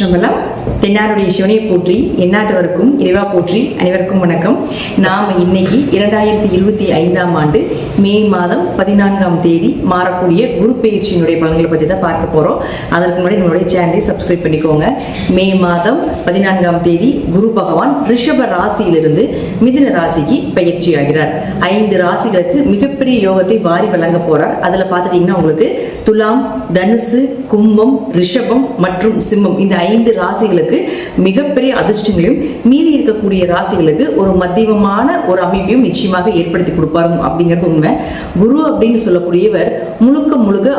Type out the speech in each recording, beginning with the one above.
திருச்சிற்றம்பலம். தென்னாருடைய சிவனை போற்றி, எந்நாட்டவருக்கும் இறைவா போற்றி. அனைவருக்கும் வணக்கம். நாம் இன்னைக்கு 2025ஆம் ஆண்டு மே மாதம் 14ஆம் தேதி மாறக்கூடிய குரு பெயர்ச்சியினுடைய பலன்களை பற்றி தான் பார்க்க போகிறோம். அதற்கு முன்னாடி நம்மளுடைய சேனலை சப்ஸ்கிரைப் பண்ணிக்கோங்க. மே மாதம் 14ஆம் தேதி குரு பகவான் ரிஷப ராசியிலிருந்து மிதுன ராசிக்கு பயிற்சி ஆகிறார். 5 ராசிகளுக்கு மிகப்பெரிய யோகத்தை வாரி வழங்க போறார். அதில் பார்த்துட்டீங்கன்னா உங்களுக்கு துலாம், தனுசு, கும்பம், ரிஷபம் மற்றும் சிம்மம் இந்த 5 ராசிகளுக்கு மிகப்பெரிய அதிர்ஷ்டங்களையும், மீதி இருக்கக்கூடிய ராசிகளுக்கு ஒரு மத்தியமமான ஒரு அமைப்பையும் நிச்சயமாக ஏற்படுத்தி கொடுப்பாரு அப்படிங்கிறது உண்மை. குரு அப்படின்னு சொல்லக்கூடியவர் முழுக்க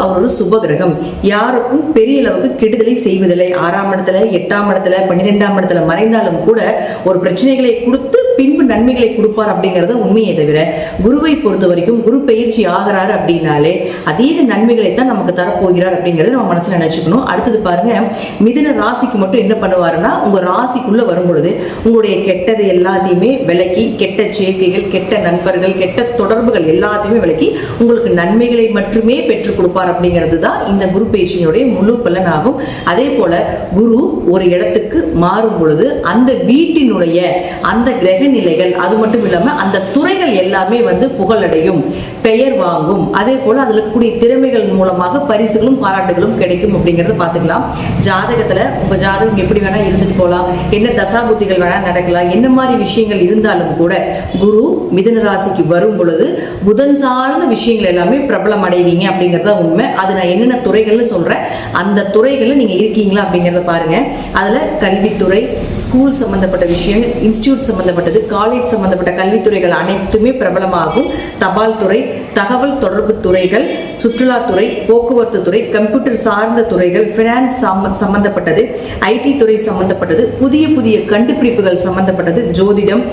அவர் ஒரு சுப கிரகம். யாருக்கும் பெரிய அளவுக்கு கெடுதலை செய்வதில்லை. 6ஆம் இடத்துல, 8ஆம் இடத்துல, 12ஆம் இடத்துல மறைந்தாலும் கூட ஒரு பிரச்சனைகளை கொடுத்து பின்பு நன்மைகளை கொடுப்பார் அப்படிங்கறது உண்மையை தவிர, குருவை பொறுத்த வரைக்கும் குரு பயிற்சி ஆகிறாரு அப்படின்னாலே அதீத நன்மைகளை தான் நமக்கு தரப்போகிறார் அப்படிங்கறத நம்ம மனசுல நினைச்சுக்கணும். அடுத்தது பாருங்க, மிதுன ராசிக்கு மட்டும் என்ன பண்ணுவாருன்னா, உங்க ராசிக்குள்ள வரும் பொழுது உங்களுடைய கெட்டது எல்லாத்தையுமே விலக்கி, கெட்ட சேர்க்கைகள், கெட்ட நண்பர்கள், கெட்ட தொடர்புகள் எல்லாத்தையுமே விலக்கி உங்களுக்கு நன்மைகளை மட்டுமே பெற்றுக் கொடுப்பார் அப்படிங்கிறது தான் இந்த குரு பயிற்சியினுடைய முழு பலன் ஆகும். அதே போல குரு ஒரு இடத்துக்கு மாறும் பொழுது அந்த வீட்டினுடைய அந்த கிரக நிலைகள், அது மட்டும் இல்லாம அந்த துறைகள் எல்லாமே புகழடையும், பெயர் வாங்கும். அதே போல அதுல இருக்கக்கூடிய திறமைகள் மூலமாக பரிசுகளும் பாராட்டுகளும் கிடைக்கும் அப்படிங்கறத பாத்துக்கலாம். ஜாதகத்துல உங்க ஜாதகம் எப்படி வேணா இருந்துட்டு போலாம், என்ன தசாபுத்திகள் வேணா நடக்கலாம், என்ன மாதிரி விஷயங்கள் இருந்தாலும் கூட குரு மிதுன ராசிக்கு வரும் பொழுது புதன் சார்ந்த விஷயங்கள் எல்லாமே பிரபலம் அடைவீங்க அப்படிங்கறத உண்மை. அது நான் என்னென்ன துறைகள்னு சொல்றேன், அந்த துறைகள்ல நீங்க இருக்கீங்களா அப்படிங்கறத பாருங்க. அதுல கல்வித்துறை, ஸ்கூல் சம்பந்தப்பட்ட விஷயங்கள், இன்ஸ்டிடியூட் சம்பந்தப்பட்டது, காலேஜ் சம்பந்தப்பட்ட கல்வித்துறைகள் அனைத்துமே பிரபலமாகும். தபால் துறை, தகவல் தொடர்பு துறைகள், சுற்றுலாத்துறை, போக்குவரத்து துறை, கம்ப்யூட்டர் சார்ந்த துறைகள், பினான்ஸ் சம்பந்தப்பட்டது, ஐடி துறை சம்பந்தப்பட்டது, புதிய கண்டுபிடிப்புகள் சம்பந்தப்பட்டது, ஜோதிடம்,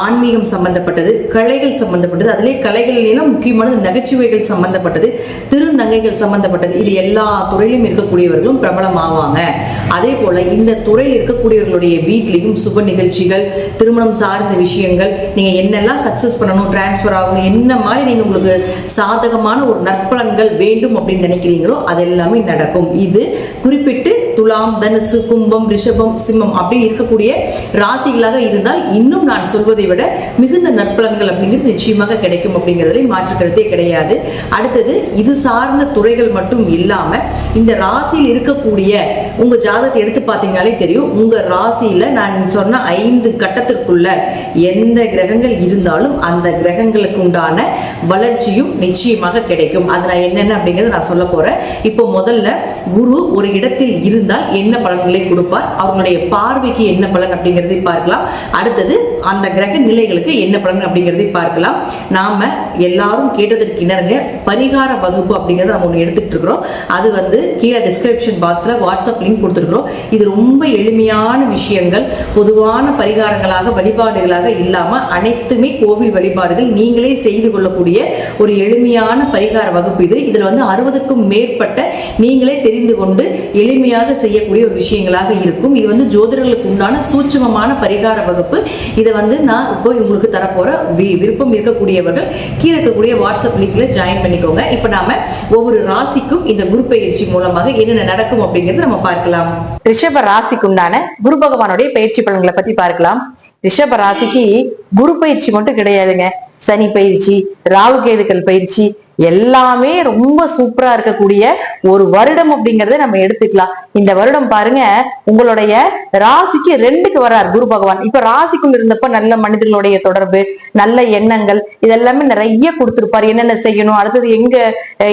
ஆன்மீகம் சம்பந்தப்பட்டது, கலைகள் சம்பந்தப்பட்டது, அதிலே கலைகளிலும் முக்கியமானது நகைச்சுவைகள் சம்பந்தப்பட்டது, திருநங்கைகள் சம்பந்தப்பட்டது. இது எல்லா துறையிலும் இருக்கக்கூடியவர்களும் பிரபலம் ஆவாங்க. அதே போல இந்த துறையில் இருக்கக்கூடியவர்களுடைய வீட்லையும் சுப நிகழ்ச்சிகள், திருமணம் சார்ந்த விஷயங்கள், நீங்க என்னெல்லாம் சக்சஸ் பண்ணணும், டிரான்ஸ்பர் ஆகணும், என்ன மாதிரி நீங்க உங்களுக்கு சாதகமான ஒரு நற்பலன்கள் வேண்டும் அப்படின்னு நினைக்கிறீங்களோ அது எல்லாமே நடக்கும். இது குறிப்பிட்டு துலாம், தனுசு, கும்பம், ரிஷபம், சிம்மம் அப்படின்னு இருக்கக்கூடிய ராசிகளாக இருந்தால் இன்னும் நான் சொல்வதை விட மிகுந்த நற்பலன்கள் அப்படிங்கிறது நிச்சயமாக கிடைக்கும் அப்படிங்கிறதுல மாற்றுக்கிறதே கிடையாது. அடுத்தது இது சார்ந்த துறைகள் மட்டும் இல்லாம இந்த ராசியில் இருக்கக்கூடிய உங்க ஜாதகத்தை எடுத்து பார்த்தீங்கன்னாலே தெரியும். உங்க ராசியில நான் சொன்ன 5 கட்டத்திற்குள்ள எந்த கிரகங்கள் இருந்தாலும் அந்த கிரகங்களுக்கு உண்டான வளர்ச்சியும் நிச்சயமாக கிடைக்கும். அது நான் என்னென்ன அப்படிங்கறத நான் சொல்ல போறேன். இப்போ முதல்ல குரு ஒரு இடத்தில் இருந்தால் என்ன பலன்களை கொடுப்பார், அவங்களுடைய பார்வைக்கு என்ன பலன் அப்படிங்கிறதை பார்க்கலாம். அடுத்தது அந்த கிரக நிலைகளுக்கு என்ன பலன் அப்படிங்கிறதை பார்க்கலாம். நாம எல்லாரும் கேட்டதற்கு இணங்க பரிகார வகுப்பு அப்படிங்கறத நம்ம ஒன்று எடுத்துட்டு இருக்கிறோம். அது கீழே டிஸ்கிரிப்ஷன் பாக்ஸ்ல வாட்ஸ்அப் லிங்க் கொடுத்துருக்கிறோம். இது ரொம்ப எளிமையான விஷயங்கள், பொதுவான பரிகாரங்களாக, வழிபாடுகளாக இல்லாம அனைத்துமே கோவில் வழிபாடுகள், நீங்களே செய்து கொள்ளக்கூடிய ஒரு எளிமையான பரிகார வகுப்பு இது. இதுல 60க்கும் மேற்பட்ட நீங்களே தெரிந்து கொண்டு எளிமையாக செய்யக்கூடிய ஒரு விஷயங்களாக இருக்கும். இது ஜோதிடர்களுக்கு உண்டான சூட்சமமான பரிகார வகுப்பு. இதை நான் இப்போ உங்களுக்கு தரப்போற விருப்பம் இருக்கக்கூடியவர்கள் கீழே இருக்கக்கூடிய வாட்ஸ்அப் லிங்க்ல ஜாயின் பண்ணிக்கோங்க. இப்ப நாம ஒவ்வொரு ராசிக்கும் இந்த குரு பயிற்சி மூலமாக என்னென்ன நடக்கும் அப்படிங்கறத நம்ம பார்க்கலாம். ரிஷப ராசிக்கு உண்டான குரு பகவானுடைய பயிற்சி பலன்களை பத்தி பார்க்கலாம். ரிஷப ராசிக்கு குரு பயிற்சி மட்டும் கிடையாதுங்க, சனி பயிற்சி, ராகு கேதுக்கள் பயிற்சி எல்லாமே ரொம்ப சூப்பரா இருக்கக்கூடிய ஒரு வருடம் அப்படிங்கறத நம்ம எடுத்துக்கலாம். இந்த வருடம் பாருங்க, உங்களுடைய ராசிக்கு 2க்கு வர்றார் குரு பகவான். இப்ப ராசிக்குள் இருந்தப்ப நல்ல மனிதர்களுடைய தொடர்பு, நல்ல எண்ணங்கள், இதெல்லாமே நிறைய கொடுத்திருப்பார். என்னென்ன செய்யணும், அடுத்தது எங்க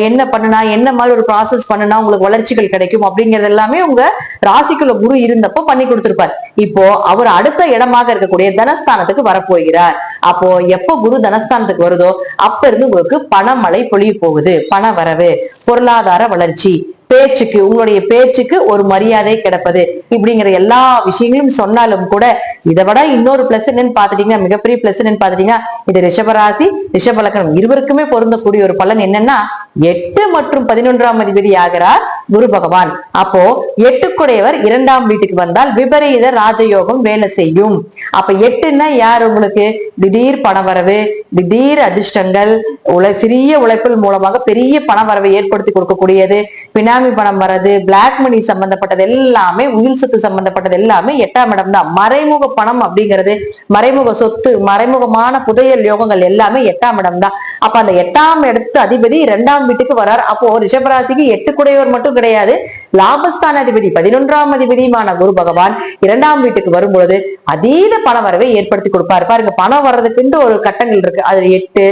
என்ன பண்ணுனா, என்ன மாதிரி ஒரு ப்ராசஸ் பண்ணுனா உங்களுக்கு வளர்ச்சிகள் கிடைக்கும் அப்படிங்கறது எல்லாமே உங்க ராசிக்குள்ள குரு இருந்தப்போ பண்ணி கொடுத்திருப்பார். இப்போ அவர் அடுத்த இடமாக இருக்கக்கூடிய தனஸ்தானத்துக்கு வரப்போகிறார். அப்போ எப்போ குரு தனஸ்தானத்துக்கு வருதோ அப்ப இருந்து உங்களுக்கு பணமழை பொழிய போகுது. பண வரவு, பொருளாதார வளர்ச்சி, பேச்சுக்கு, உங்களுடைய பேச்சுக்கு ஒரு மரியாதை கிடைப்பது, இப்படிங்கிற எல்லா விஷயங்களும் சொன்னாலும் கூட இதை விட இன்னொரு பிளஸ் என்னன்னு பாத்துட்டீங்கன்னா, மிகப்பெரிய பிளஸ் என்னன்னு பாத்துட்டீங்கன்னா, இது ரிஷபராசி, ரிஷபலக்கணம் இருவருக்குமே பொருந்தக்கூடிய ஒரு பலன் என்னன்னா, 8 மற்றும் 11ஆம் அதிபதி ஆகிறார் குரு பகவான். அப்போ 8க்குடையவர் 2ஆம் வீட்டுக்கு வந்தால் விபரீத ராஜயோகம் வேலை செய்யும். அப்ப 8ன்னா யார், உங்களுக்கு திடீர் பணவரவு, திடீர் அதிர்ஷ்டங்கள், சிறிய உழைப்பில் மூலமாக பெரிய பணவரவை ஏற்படுத்தி கொடுக்கக்கூடியது, பினாமி பணம் வர்றது, பிளாக் மணி சம்பந்தப்பட்டது எல்லாமே, உயில் சொத்து சம்பந்தப்பட்டது எல்லாமே 8ஆம் இடம் தான். மறைமுக பணம் அப்படிங்கிறது, மறைமுக சொத்து, மறைமுகமான புதையல் யோகங்கள் எல்லாமே 8ஆம் இடம் தான். அப்ப அந்த 8ஆம் இடத்து அதிபதி 2ஆம் வீட்டுக்கு வர்றார். அப்போ ரிஷபராசிக்கு 8 குடையவர் மட்டும் கிடையாது, லாபஸ்தான அதிபதி 11ஆம் அதிபதியுமான குரு பகவான் 2ஆம் வீட்டுக்கு வரும்பொழுது அதீத பண வரவை ஏற்படுத்தி கொடுப்பாரு. பாருங்க, பணம் வர்றதுக்குன்னு ஒரு கட்டங்கள் இருக்கு. அதுல 8,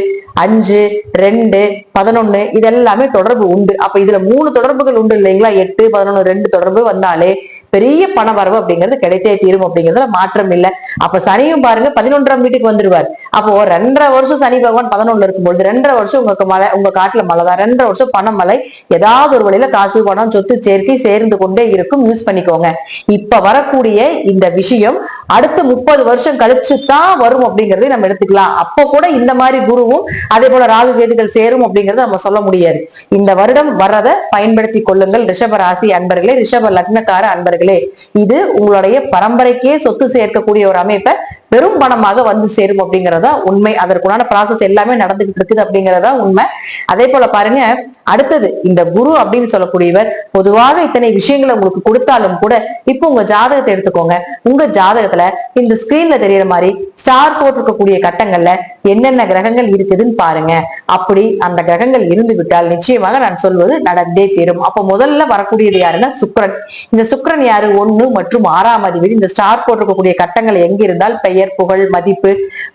5, 2, 11 இதெல்லாமே தொடர்பு உண்டு. அப்ப இதுல 3 தொடர்புகள் உண்டு இல்லைங்களா? 8, 11, 2 தொடர்பு வந்தாலே பெரிய பண வரவு அப்படிங்கிறது கிடைத்தே தீரும் அப்படிங்கிறதுல மாற்றம் இல்லை. அப்ப சனியும் பாருங்க 11ஆம் வீட்டுக்கு வந்துருவார். அப்போ 2.5 வருஷம் சனி பகவான் 11 இருக்கும்போது 2.5 வருஷம் உங்க காட்டுல மழை தான், 2.5 வருஷம் பணம் மழை, ஏதாவது ஒரு வழியில காசு பணம் சொத்து சேர்க்கை சேர்ந்து கொண்டே இருக்கும். யூஸ் பண்ணிக்கோங்க. இப்ப வரக்கூடிய இந்த விஷயம் அடுத்த 30 வருஷம் கழிச்சு தான் வரும் அப்படிங்கறதை நம்ம எடுத்துக்கலாம். அப்போ கூட இந்த மாதிரி குருவும் அதே போல ராகு கேதுகள் சேரும் அப்படிங்கறத நம்ம சொல்ல முடியாது. இந்த வருடம் வர்றதை பயன்படுத்தி கொள்ளுங்கள் ரிஷப ராசி அன்பர்களே, ரிஷப லக்னக்கார அன்பர்களே. இது உங்களுடைய பரம்பரைக்கே சொத்து சேர்க்கக்கூடிய ஒரு அமைப்பை பெரும் பணமாக வந்து சேரும் அப்படிங்கறதா உண்மை. அதற்குண்டான ப்ராசஸ் எல்லாமே நடந்துகிட்டு இருக்குது அப்படிங்கறதா உண்மை. அதே போல பாருங்க, அடுத்தது இந்த குரு அப்படின்னு சொல்லக்கூடியவர் பொதுவாக இத்தனை விஷயங்களை உங்களுக்கு கொடுத்தாலும் கூட இப்போ உங்க ஜாதகத்தை எடுத்துக்கோங்க. உங்க ஜாதகத்துல இந்த ஸ்கிரீன்ல தெரியற மாதிரி ஸ்டார் போட்டிருக்கக்கூடிய கட்டங்கள்ல என்னென்ன கிரகங்கள் இருக்குதுன்னு பாருங்க. அப்படி அந்த கிரகங்கள் இருந்து விட்டால் நிச்சயமாக நான் சொல்வது நடந்தே தீரும். அப்ப முதல்ல வரக்கூடியது யாருன்னா சுக்கிரன். இந்த சுக்கிரன் யாரு? 1 மற்றும் 6ஆம் அதிபதி. இந்த ஸ்டார் போட்டிருக்கக்கூடிய கட்டங்கள் எங்க இருந்தால் பெயர், புகழ், மதிப்பு,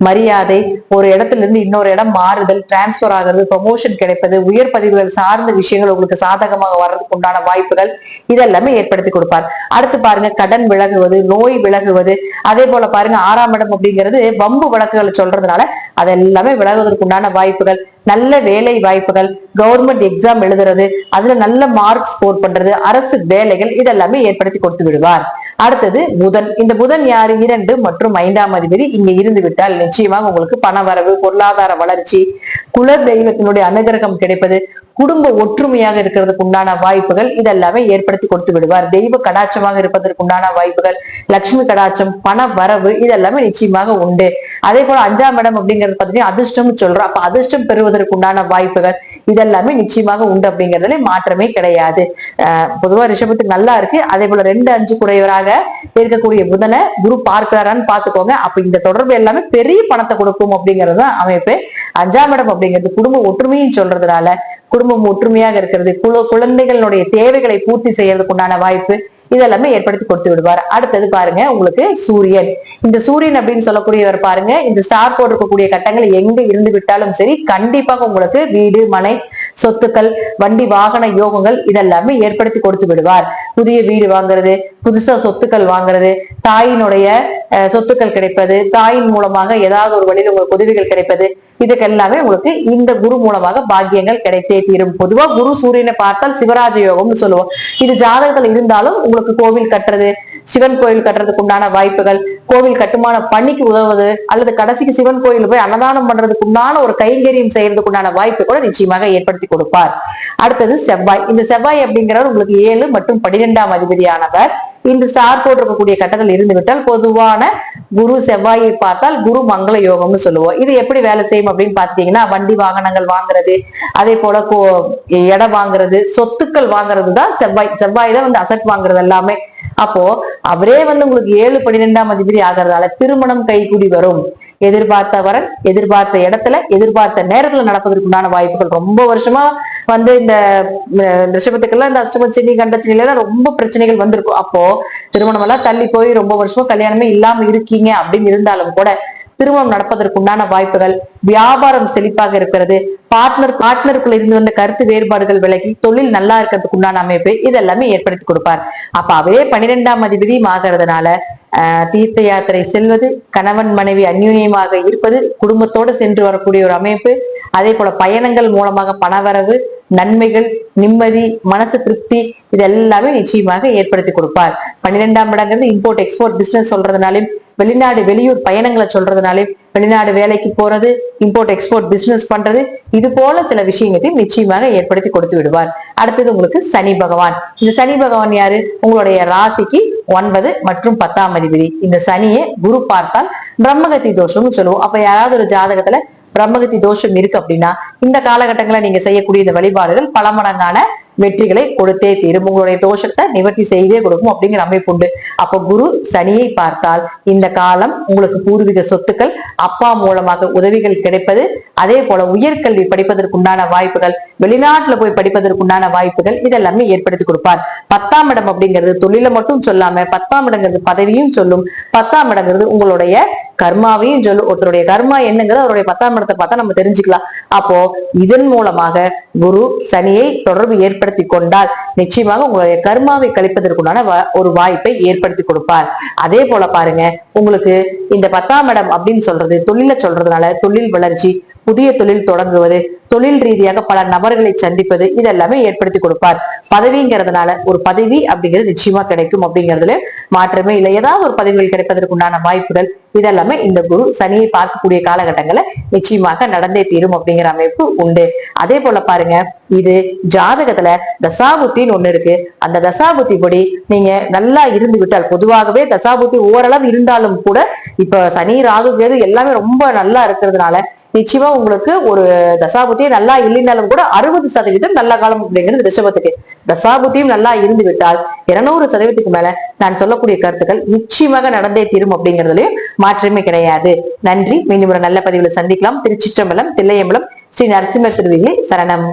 மரியாதை, ஒரு இடத்துல இருந்து இன்னொரு இடம் மாறுதல், டிரான்ஸ்பர் ஆகிறது, ப்ரமோஷன் கிடைப்பது, உயர் பதிவுகள் சார்ந்த விஷயங்கள் உங்களுக்கு சாதகமாக வர்றதுக்கு உண்டான வாய்ப்புகள் இதெல்லாமே ஏற்படுத்தி கொடுப்பார். அடுத்து பாருங்க, கடன் விலகுவது, நோய் விலகுவது. அதே போல பாருங்க, 6ஆம் இடம் அப்படிங்கிறது வம்பு வழக்குகளை சொல்றதுனால அதெல்லாமே விலகுவதற்கு உண்டான வாய்ப்புகள், நல்ல வேலை வாய்ப்புகள், கவர்மெண்ட் எக்ஸாம் எழுதுறது, அதுல நல்ல மார்க் ஸ்கோர் பண்றது, அரசு வேலைகள் இதெல்லாமே ஏற்படுத்தி கொடுத்து விடுவார். அடுத்தது புதன். இந்த புதன் யாரு? 2 மற்றும் 5ஆம் அதிபதி. இங்க இருந்து விட்டால் நிச்சயமாக உங்களுக்கு பண வரவு, பொருளாதார வளர்ச்சி, குல தெய்வத்தினுடைய அனுகிரகம் கிடைப்பது, குடும்ப ஒற்றுமையாக இருக்கிறதுக்கு உண்டான வாய்ப்புகள் இதெல்லாமே ஏற்படுத்தி கொடுத்து விடுவார். தெய்வ கடாட்சமாக இருப்பதற்கு உண்டான வாய்ப்புகள், லட்சுமி கடாட்சம், பண வரவு இதெல்லாமே நிச்சயமாக உண்டு. அதே போல 5ஆம் இடம் அப்படிங்கிறது பாத்தீங்கன்னா அதிர்ஷ்டம் சொல்றோம். அப்ப அதிர்ஷ்டம் பெறுவதற்கு உண்டான வாய்ப்புகள் இதெல்லாமே நிச்சயமாக உண்டு அப்படிங்கிறதுல மாற்றமே கிடையாது. பொதுவா ரிஷபத்துக்கு நல்லா இருக்கு. அதே போல 2, 5 குடையவராக இருக்கக்கூடிய புதனை குரு பார்க்கிறாரான்னு பாத்துக்கோங்க. அப்ப இந்த தொடர்பு எல்லாமே பெரிய பணத்தை கொடுக்கும் அப்படிங்கிறது அமைப்பு. 5ஆம் இடம் அப்படிங்கிறது குடும்ப ஒற்றுமையும் சொல்றதுனால குடும்பம் ஒற்றுமையாக இருக்கிறது, குழந்தைகளுடைய தேவைகளை பூர்த்தி செய்யறதுக்கு உண்டான வாய்ப்பு இதெல்லாமே ஏற்படுத்தி கொடுத்து விடுவார். அடுத்தது பாருங்க, உங்களுக்கு சூரியன். இந்த சூரியன் அப்படின்னு சொல்லக்கூடியவர் பாருங்க, இந்த ஸ்டார் போட்டிருக்கக்கூடிய கட்டங்கள் எங்க இருந்து விட்டாலும் சரி கண்டிப்பாக உங்களுக்கு வீடு, மனை, சொத்துக்கள், வண்டி, வாகன யோகங்கள் இதெல்லாமே ஏற்படுத்தி கொடுத்து விடுவார். புதிய வீடு வாங்குறது, புதுசா சொத்துக்கள் வாங்குறது, தாயினுடைய சொத்துக்கள் கிடைப்பது, தாயின் மூலமாக ஏதாவது ஒரு வழியில் உங்களுக்கு உதவிகள் கிடைப்பது, இதுக்கு எல்லாமே உங்களுக்கு இந்த குரு மூலமாக பாக்கியங்கள் கிடைத்தே தீரும். பொதுவா குரு சூரியனை பார்த்தால் சிவராஜ யோகம்னு சொல்லுவோம். இது ஜாதகத்தில் இருந்தாலும் உங்களுக்கு கோவில் கட்டுறது, சிவன் கோயில் கட்டுறதுக்கு உண்டான வாய்ப்புகள், கோவில் கட்டுமான பணிக்கு உதவுவது, அல்லது கடைசிக்கு சிவன் கோயில் போய் அன்னதானம் பண்றதுக்கு உண்டான ஒரு கைங்கரியம் செய்யறதுக்கு உண்டான வாய்ப்பு கூட நிச்சயமாக ஏற்படுத்தி கொடுப்பார். அடுத்தது செவ்வாய். இந்த செவ்வாய் அப்படிங்கிறவர் உங்களுக்கு 7 மற்றும் 12ஆம் அதிபதியானவர். இந்த ஸ்டார் போட்டிருக்கக்கூடிய கட்டத்தில் இருந்து விட்டால் பொதுவான குரு செவ்வாயை பார்த்தால் குரு மங்கள யோகம்னு சொல்லுவோம். இது எப்படி வேலை செய்யும் அப்படின்னு பாத்தீங்கன்னா, வண்டி வாகனங்கள் வாங்குறது, அதே போல இடம் வாங்குறது, சொத்துக்கள் வாங்குறது தான் செவ்வாய். செவ்வாய் தான் வந்து அசட் வாங்குறது எல்லாமே. அப்போ அவரே வந்து உங்களுக்கு 7, 12ஆம் அதிபதி ஆகிறதால திருமணம் கைகூடி வரும். எதிர்பார்த்த வரன் எதிர்பார்த்த இடத்துல எதிர்பார்த்த நேரத்துல நடப்பதற்குண்டான வாய்ப்புகள். ரொம்ப வருஷமா வந்து இந்த ரிஷபத்துக்கெல்லாம் இந்த அஷ்டம சனி, கண்ட சனில எல்லாம் ரொம்ப பிரச்சனைகள் வந்திருக்கும். அப்போ திருமணம் எல்லாம் தள்ளி போய் ரொம்ப வருஷமா கல்யாணமே இல்லாம இருக்கீங்க அப்படின்னு இருந்தாலும் கூட திருமணம் நடப்பதற்குண்டான வாய்ப்புகள், வியாபாரம் செழிப்பாக இருக்கிறது, பார்ட்னருக்குள்ள இருந்து வந்த கருத்து வேறுபாடுகள் விலகி தொழில் நல்லா இருக்கிறதுக்கு உண்டான அமைப்பு இதெல்லாமே ஏற்படுத்தி கொடுப்பார். அப்ப அவரே 12ஆம் அதிபதியும் ஆகிறதுனால தீர்த்த யாத்திரை செல்வது, கணவன் மனைவி அந்யுன்யமாக இருப்பது, குடும்பத்தோடு சென்று வரக்கூடிய ஒரு அமைப்பு, அதே போல பயணங்கள் மூலமாக பணவரவு, நன்மைகள், நிம்மதி, மனசு திருப்தி இதெல்லாமே நிச்சயமாக ஏற்படுத்தி கொடுப்பார். 12ஆம் இடங்கிறது இம்போர்ட் எக்ஸ்போர்ட் பிசினஸ் சொல்றதுனாலும், வெளிநாடு வெளியூர் பயணங்களை சொல்றதுனாலே, வெளிநாடு வேலைக்கு போறது, இம்போர்ட் எக்ஸ்போர்ட் பிசினஸ் பண்றது, இது போல சில விஷயங்களையும் நிச்சயமாக ஏற்படுத்தி கொடுத்து விடுவார். அடுத்தது உங்களுக்கு சனி பகவான். இந்த சனி பகவான் யாரு? உங்களுடைய ராசிக்கு 9 மற்றும் 10ஆம் அதிபதி. இந்த சனியை குரு பார்த்தால் பிரம்மகத்தி தோஷம்னு சொல்லுவோம். அப்ப யாராவது ஒரு ஜாதகத்துல பிரம்மகத்தி தோஷம் இருக்கு அப்படின்னா இந்த காலகட்டங்களை நீங்க செய்யக்கூடிய இந்த வழிபாடுகள் பல மடங்கான வெற்றிகளை கொடுத்தே தீரும். உங்களுடைய தோஷத்தை நிவர்த்தி செய்தே கொடுக்கும் அப்படிங்கிற அமைப்பு உண்டு. அப்ப குரு சனியை பார்த்தால் இந்த காலம் உங்களுக்கு பூர்வீக சொத்துக்கள், அப்பா மூலமாக உதவிகள் கிடைப்பது, அதே போல உயர்கல்வி படிப்பதற்குண்டான வாய்ப்புகள், வெளிநாட்டுல போய் படிப்பதற்குண்டான வாய்ப்புகள் இதெல்லாமே ஏற்படுத்தி கொடுப்பார். 10ஆம் இடம் அப்படிங்கிறது தொழில மட்டும் சொல்லாம 10ஆம் இடங்கிறது பதவியும் சொல்லும். 10ஆம் இடங்கிறது உங்களுடைய கர்மாவையும் சொல்லும். ஒருத்தருடைய கர்மா என்னங்கிறது அவருடைய 10ஆம் இடத்தை பார்த்தா நம்ம தெரிஞ்சுக்கலாம். அப்போ இதன் மூலமாக குரு சனியை தொடர்பு ஏற்படுத்தி கொண்டால் நிச்சயமாக உங்களுடைய கர்மாவை கழிப்பதற்குண்டான ஒரு வாய்ப்பை ஏற்படுத்தி கொடுப்பார். அதே போல பாருங்க, உங்களுக்கு இந்த 10ஆம் இடம் அப்படின்னு சொல்றது தொழில சொல்றதுனால தொழில் வளர்ச்சி, புதிய தொழில் தொடங்குவது, தொழில் ரீதியாக பல நபர்களை சந்திப்பது இதெல்லாமே ஏற்படுத்தி கொடுப்பார். பதவிங்கிறதுனால ஒரு பதவி அப்படிங்கிறது நிச்சயமா கிடைக்கும் அப்படிங்கிறதுல மாற்றமே இல்லை. ஏதாவது ஒரு பதவிகள் கிடைப்பதற்குண்டான வாய்ப்புகள் இதெல்லாமே இந்த குரு சனியை பார்க்கக்கூடிய காலகட்டங்களை நிச்சயமாக நடந்தே தீரும் அப்படிங்கிற அமைப்பு உண்டு. அதே போல பாருங்க, இது ஜாதகத்துல தசாபுத்தின்னு ஒண்ணு இருக்கு. அந்த தசாபுத்தி படி நீங்க நல்லா இருந்து விட்டால், பொதுவாகவே தசாபுத்தி ஓரளவு இருந்தாலும் கூட இப்ப சனி ராகு கேது எல்லாமே ரொம்ப நல்லா இருக்கிறதுனால நிச்சயமா உங்களுக்கு ஒரு தசாபுத்தியே நல்லா இல்லைனாலும் கூட 60% நல்ல காலம் அப்படிங்கிறது ரிஷபத்துக்கு. தசாபுத்தியும் நல்லா இருந்து விட்டால் 200% மேல நான் சொல்லக்கூடிய கருத்துக்கள் நிச்சயமாக நடந்தே தீரும் அப்படிங்கிறதுலயும் மாற்றமே கிடையாது. நன்றி. மீண்டும் ஒரு நல்ல பதிவுல சந்திக்கலாம். திருச்சிற்றம்பலம், தில்லையம்பலம், ஸ்ரீ நரசிம்ம திருவிகளே சரணம்.